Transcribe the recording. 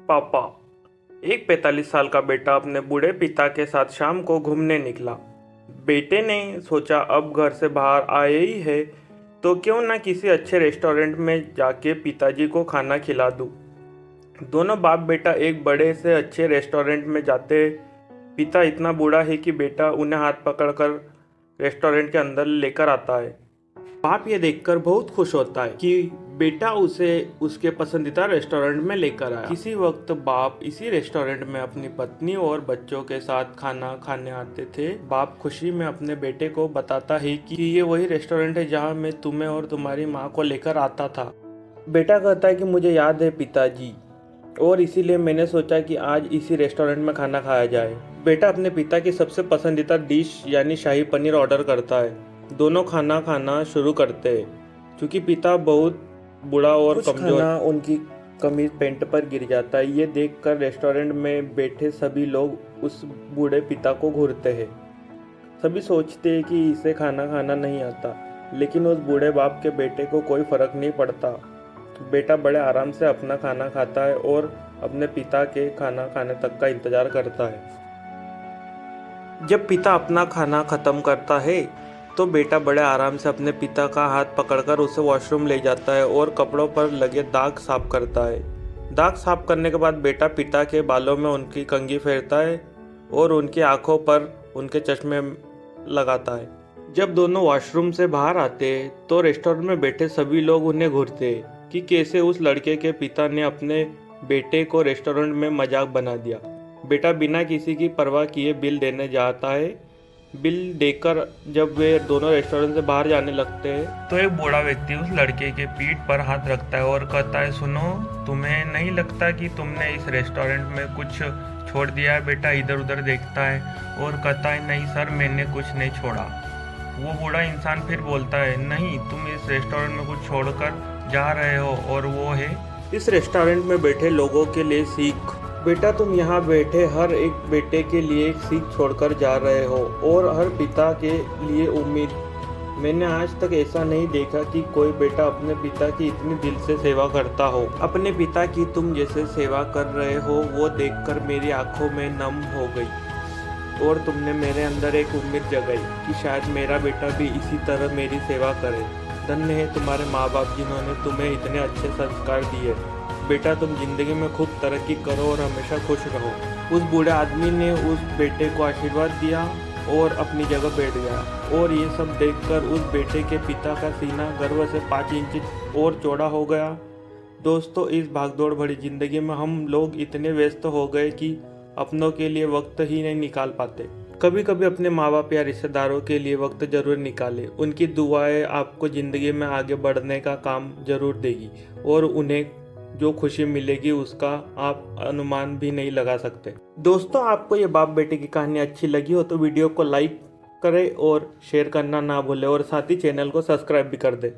पापा। एक 45 साल का बेटा अपने बूढ़े पिता के साथ शाम को घूमने निकला। बेटे ने सोचा अब घर से बाहर आए ही है तो क्यों ना किसी अच्छे रेस्टोरेंट में जाके पिताजी को खाना खिला दूं। दोनों बाप बेटा एक बड़े से अच्छे रेस्टोरेंट में जाते। पिता इतना बूढ़ा है कि बेटा उन्हें हाथ पकड़कर रेस्टोरेंट के अंदर लेकर आता है। बाप ये देखकर बहुत खुश होता है कि बेटा उसे उसके पसंदीदा रेस्टोरेंट में लेकर आया। किसी वक्त बाप इसी रेस्टोरेंट में अपनी पत्नी और बच्चों के साथ खाना खाने आते थे। बाप खुशी में अपने बेटे को बताता है कि ये वही रेस्टोरेंट है जहाँ मैं तुम्हें और तुम्हारी माँ को लेकर आता था। बेटा कहता है कि मुझे याद है पिताजी, और इसीलिए मैंने सोचा कि आज इसी रेस्टोरेंट में खाना खाया जाए। बेटा अपने पिता की सबसे पसंदीदा डिश यानी शाही पनीर ऑर्डर करता है। दोनों खाना खाना शुरू करते हैं। क्योंकि पिता बहुत बूढ़ा और कमजोर, उनकी कमीज पेंट पर गिर जाता है। ये देखकर रेस्टोरेंट में बैठे सभी लोग उस बूढ़े पिता को घूरते हैं। सभी सोचते हैं कि इसे खाना खाना नहीं आता, लेकिन उस बूढ़े बाप के बेटे को कोई फर्क नहीं पड़ता। बेटा बड़े आराम से अपना खाना खाता है और अपने पिता के खाना खाने तक का इंतजार करता है। जब पिता अपना खाना खत्म करता है तो बेटा बड़े आराम से अपने पिता का हाथ पकड़कर उसे वॉशरूम ले जाता है और कपड़ों पर लगे दाग साफ करता है। दाग साफ करने के बाद बेटा पिता के बालों में उनकी कंघी फेरता है और उनकी आंखों पर उनके चश्मे लगाता है। जब दोनों वॉशरूम से बाहर आते हैं तो रेस्टोरेंट में बैठे सभी लोग उन्हें घूरते हैं कि कैसे उस लड़के के पिता ने अपने बेटे को रेस्टोरेंट में मजाक बना दिया। बेटा बिना किसी की परवाह किए बिल देने जाता है। बिल देकर जब वे दोनों रेस्टोरेंट से बाहर जाने लगते हैं तो एक बूढ़ा व्यक्ति उस लड़के के पीठ पर हाथ रखता है और कहता है, सुनो, तुम्हें नहीं लगता कि तुमने इस रेस्टोरेंट में कुछ छोड़ दिया है? बेटा इधर उधर देखता है और कहता है, नहीं सर, मैंने कुछ नहीं छोड़ा। वो बूढ़ा इंसान फिर बोलता है, नहीं, तुम इस रेस्टोरेंट में कुछ छोड़कर जा रहे हो, और वो है इस रेस्टोरेंट में बैठे लोगों के लिए सीख। बेटा तुम यहाँ बैठे हर एक बेटे के लिए एक सीख छोड़कर जा रहे हो और हर पिता के लिए उम्मीद। मैंने आज तक ऐसा नहीं देखा कि कोई बेटा अपने पिता की इतनी दिल से सेवा करता हो। अपने पिता की तुम जैसे सेवा कर रहे हो वो देखकर मेरी आंखों में नम हो गई और तुमने मेरे अंदर एक उम्मीद जगाई कि शायद मेरा बेटा भी इसी तरह मेरी सेवा करे। धन्य है तुम्हारे माँ बाप जिन्होंने तुम्हें इतने अच्छे संस्कार दिए। बेटा तुम जिंदगी में खूब तरक्की करो और हमेशा खुश रहो। उस बूढ़े आदमी ने उस बेटे को आशीर्वाद दिया और अपनी जगह बैठ गया। और ये सब देखकर उस बेटे के पिता का सीना गर्व से 5 इंच और चौड़ा हो गया। दोस्तों, इस भागदौड़ भरी जिंदगी में हम लोग इतने व्यस्त हो गए कि अपनों के लिए वक्त ही नहीं निकाल पाते। कभी कभी अपने माँ बाप या रिश्तेदारों के लिए वक्त जरूर निकालें। उनकी दुआएं आपको ज़िंदगी में आगे बढ़ने का काम जरूर देगी और उन्हें जो खुशी मिलेगी उसका आप अनुमान भी नहीं लगा सकते। दोस्तों, आपको ये बाप बेटे की कहानी अच्छी लगी हो तो वीडियो को लाइक करें और शेयर करना ना भूलें और साथ ही चैनल को सब्सक्राइब भी कर दें।